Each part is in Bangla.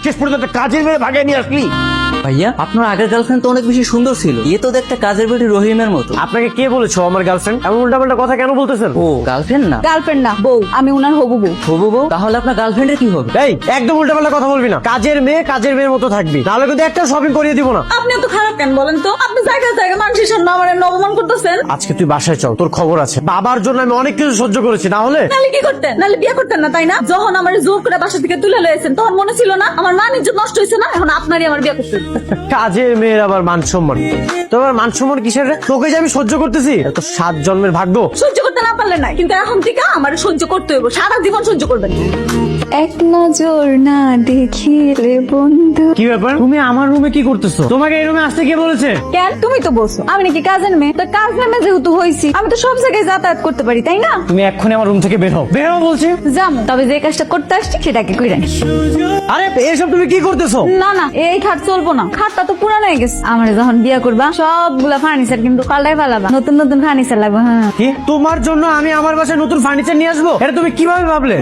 শেষ পর্যন্ত একটা কাজের মেয়ে ভাগে নিয়ে আসলি। ভাইয়া আপনার আগের গার্লফ্রেন্ড তো অনেক বেশি সুন্দর ছিল, এ তো দেখতে কাজের বেটি রহিমের মতো। আপনাকে কে বলেছো আমার গার্লফ্রেন্ড? এমন উল্টাপাল্টা কথা কেন বলতেছেন? ও গার্লফ্রেন্ড না? গার্লফ্রেন্ড না, বউ। আমি উনার হবু বউ। হবু বউ? তাহলে আপনার গার্লফ্রেন্ডের কি হবে? এই একদম উল্টাপাল্টা কথা বলবি না। কাজের মেয়ের মতো থাকবি, নাহলে কিন্তু একটা শপিং করিয়ে দিব না। আপনি এত খারাপ কেন বলেন তো? আপনি জায়গায় জায়গায় মানুষের সামনে আমার অপমান করতেছেন। আজকে তুই বাসায় চল, তোর খবর আছে। বাবার জন্য আমি অনেক কিছু সহ্য করেছি, না হলে নাহলে কি করতেন? নাহলে বিয়ে করতেন না, তাই না? যখন আমার জোর করে বাসা থেকে তুলে লয়েছেন তখন মনে ছিল না আমার মান ইজ্জত নষ্ট হয়েছে না? এখন আপনারই আমার বিয়ে করতে হবে। কাজের মেয়ের আবার মান সম্মান। তোমার মান সম্মান কিসের রে? তোকে যে আমি সহ্য করতেছি, এত 7 জন্মের ভাগ্য। সহ্য করতে না পারলে নাই, কিন্তু এখন থেকে আমার সহ্য করতে হইব, সারা জীবন সহ্য করবেন। এক নজর না দেখিলে বন্ধু। কি ব্যাপার, তুমি আমার রুমে কি করতেছো? তোমাকে এই রুমে আসতে কে বলেছে? কেন? তুমি তো বলছো আমি নাকি কাজের মেয়ে। তো কাজের মেয়ে যেহেতু হয়েছি, আমি তো সব জায়গায় যাতায়াত করতে পারি, তাই না? তুমি এক্ষুনি আমার রুম থেকে বের হও। বের হও বলছি। যাবো, তবে যে কাজটা করতে আসছি সেটাকে কইরা নি। আরে এসব তুমি কি করতেছো? না না, এই খাট চলবো না। খাটটা তো পুরানো হয়ে গেছে। আমার যখন বিয়ে করবা সবগুলা ফার্নিচার কিন্তু পাল্টাই ফেলাবা, নতুন নতুন ফার্নিচার লাগবে। হ্যাঁ, কি তোমার জন্য আমি আমার বাসায় নতুন ফার্নিচার নিয়ে আসবো? এটা তুমি কিভাবে ভাবলে?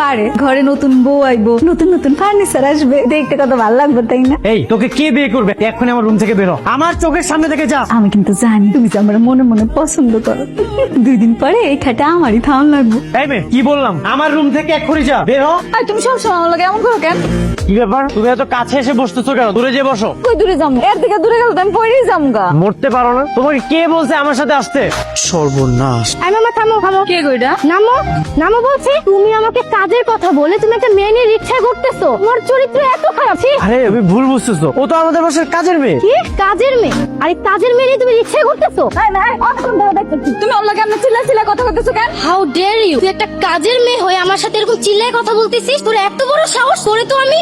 বারে ঘরে নতুন বউ আইবো, নতুন নতুন ফার্নিচার আসবে, দেখতে কত ভালো লাগবে, তাই না? এই তোকে কে বিয়ে করবে? এক্ষুনি আমার রুম থেকে বের হও, আমার চোখের সামনে থেকে যা। আমি কিন্তু জানি তুমি যে আমার মনে মনে পছন্দ করো। 2 দিন পরে এই খাটে আমারই থাম লাগবো। এই মেয়ে, কি বললাম? আমার রুম থেকে এক্ষুনি যা, বের হও। আর তুমি সবসময় আমার লাগে এমন করো কেন? কি ব্যাপার, তুমি এত কাছে এসে বসতেছো কেন? দূরে যে বসো। কই দূরে যাবো? এর দিকে দূরে গেলে তো আমি পড়েই যাবো গা। মরতে পারো না? তোমাকে কে বলছে আমার সাথে আসতে? সর্বনাশ। আই মামা থামো থামো। কে কইটা? নামো নামো বলছি। তুমি আমাকে কাজের কথা বলে তুমি একটা মেয়ে নিয়ে রিক্সায় ঘুরতেছো। তোমার চরিত্র এত খারাপ। ছি। আরে তুমি ভুল বুঝতেছো, ও তো আমাদের বাসার কাজের মেয়ে। কি কাজের মেয়ে? আরে কাজের মেয়ে নিয়ে তুমি রিক্সায় ঘুরতেছো? তুমি ওর লাগে আমি চিল্লা কথা বলতেছো কেন? How dare you! তুই একটা কাজের মেয়ে হয়ে আমার সাথে এরকম চিল্লায় কথা বলতেছিস? তোর এত বড় সাহস! তোরে তো আমি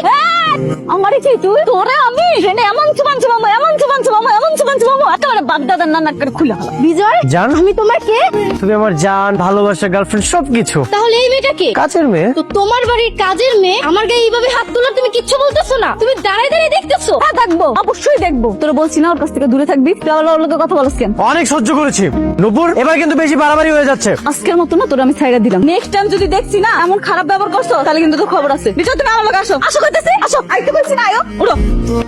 আমারই কি তুই? তোরে আমি এখানে এমন চুবানছি মামা, এমন চুবানছি মামা, এমন চুবানছি মামা, একেবারে বাগদাদার নানা করে খুলে হলো। বিজয়, জান? আমি তোমার কে? তুমি আমার জান, ভালোবাসা, গার্লফ্রেন্ড, সবকিছু। তাহলে এই মেয়েটা কে? কাজের মেয়ে। তো তোমার বাড়ির কাজের মেয়ে আমার গায়ে এইভাবে হাত তোলার তুমি কিচ্ছু বলতেছো না? তুমি দাঁড়ায় দাঁড়িয়ে দেখতেছো? হ্যাঁ দেখবো, অবশ্যই দেখবো। তোরা বলছি না ওর কাছ থেকে দূরে থাকবি? তুই আবার ওর লগে কথা বলছ কেন? অনেক সহ্য করেছি নূপুর, এবার কিন্তু বেশি বাড়াবাড়ি হয়ে যাচ্ছে। আজকের মতো না, তোর আমি ছাইড়া দিলাম। নেক্সট টাইম যদি দেখছি না এমন খারাপ ব্যবহার করছো, তাহলে কিন্তু তোর খবর আছে। বিজয় তুমি আমার লগে আসো। আসো কইতেছি, আসো। আইতে বলছি না, আয়ো, উঠো।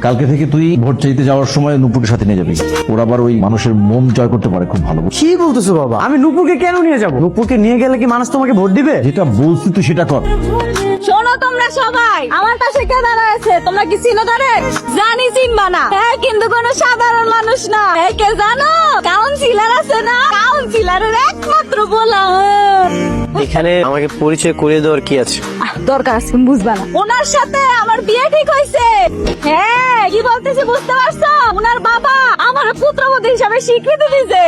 কালকে থেকে তুই ভোট চাইতে যাওয়ার সময় নূপুরকে সাথে নিয়ে যাবি। ওর আবার ওই মানুষের মন জয় করতে পারে খুব ভালো। কি বলতেছো বাবা? আমি নূপুরকে কেন নিয়ে যাবো? নূপুরকে নিয়ে গেলে কি মানুষ তোমাকে ভোট দিবে? যেটা বলছি তুই সেটা কর। শোনো তোমরা সবাই, আমার পাশে কে দাঁড়ায়? তোমরা কি চিনো তারে? জানি চিনবা না। হ্যাঁ, কিন্তু কোনো সাধারণ মানুষ না। কে জানো? কাউন্সিলর আছে না? কাউন্সিলরের একমাত্র বলা। এখানে আমাকে পরিচয় করিয়ে দেওয়ার কি আছে? দরকার আছে, তুমি বুঝবা না। ওনার সাথে আমার বিয়ে ঠিক হয়েছে। হ্যাঁ, কি বলতেছি বুঝতে পারছো? ওনার বাবা আমার পুত্রবধূ হিসাবে স্বীকৃতি দিয়েছে।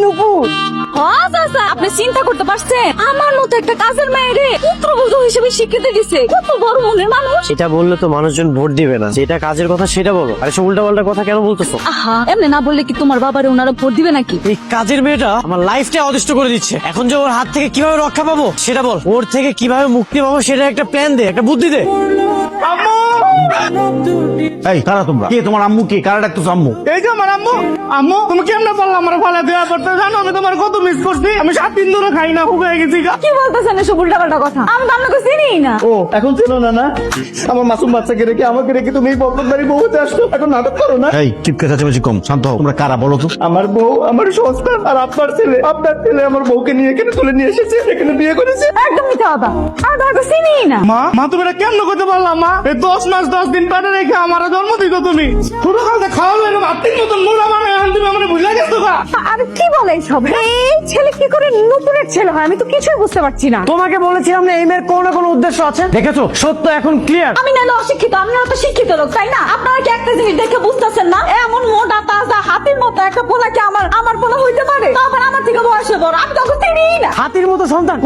নূপুর, হ্যাঁ চাচা, আপনি চিন্তা করতে পারছেন? আমার মতো একটা কাজের মেয়েরে পুত্রবধূ হিসেবে স্বীকৃতি দিছে। কত বড় মনের মানুষ। এটা বললে তো মানুষজন ভোট দিবে না। যেটা কাজের কথা সেটা বলো। আর সব উল্টা পাল্টা কথা কেন বলতেছো? আহা, এমনি না বললে কি তোমার বাবারে ওনারা ভোট দিবে নাকি? এই কাজের মেয়েটা আমার লাইফটা অদৃষ্ট করে দিচ্ছে। এখন যে ওর হাত থেকে কিভাবে রক্ষা পাবো সেটা বল। ওর থেকে কিভাবে মুক্তি পাবো সেটা একটা প্ল্যান দে, একটা বুদ্ধি দে। এই কারা তোমরা? কে তোমার আম্মু? কে কারা ডাকতেছো আম্মু? এই যে আমার আম্মু। আম্মু তুমি কেমনে পারলা আমার ফালা দেওয়া করতে? জানো আমি তোমার কত মিস করছি। আমি 7 দিন ধরে খাই না, শুকিয়ে গেছি গা। কি বলতেছেন এসব উল্টা পাল্টা কথা? আমি তো আপনাকে চিনি না। ও এখন চেনো না? না আমার মাসুম বাচ্চাকে রেখে আমাকে রেখে তুমি এই পদ্মার বাড়ি বউ হতে আসছো, এখন নাটক করো না। এই চিৎকার চাচামেচি কম, শান্ত হও। তোমরা কারা বলো তো? আমার বউ, আমার সংস্থান আর আপনার ছেলে আমার বউকে নিয়ে এখানে তুলে নিয়ে এসেছে, এখানে বিয়ে করেছে। একদম মিথ্যা কথা। আমি তোমাকে চিনি না। মা তুমি এটা কেমন করতে পারলাম? মা এই 10 মাস 10 দিন পেটে রেখে আমার জন্ম দিছো তুমি। ছোট কালতে খাওয়া এরকম আত্মীর মতন মোড়া মানে এখন তুমি আমার ভুলে গেছো গা। আমি কি বলে সব? এই ছেলে কি করে নতুনের ছেলে হয়? আমি তো কিছুই বুঝতে পারছি না। তোমাকে বলেছিলাম না এই মেয়ের কোনো না কোনো উদ্দেশ্য আছে। দেখেছো, সত্য এখন ক্লিয়ার। আমি না অশিক্ষিত, আপনারা তো শিক্ষিত লোক, তাই না? আপনারা কি একটা জিনিস দেখে বুঝতেছেন না? এমন মোটা তাজা হাতির মতো একটা পোলা কি আমার পোলা হইতে পারে? তখন আমার থেকে বয়সে বড়, আমি তখন চিনি না। হাতির মতো সন্তান?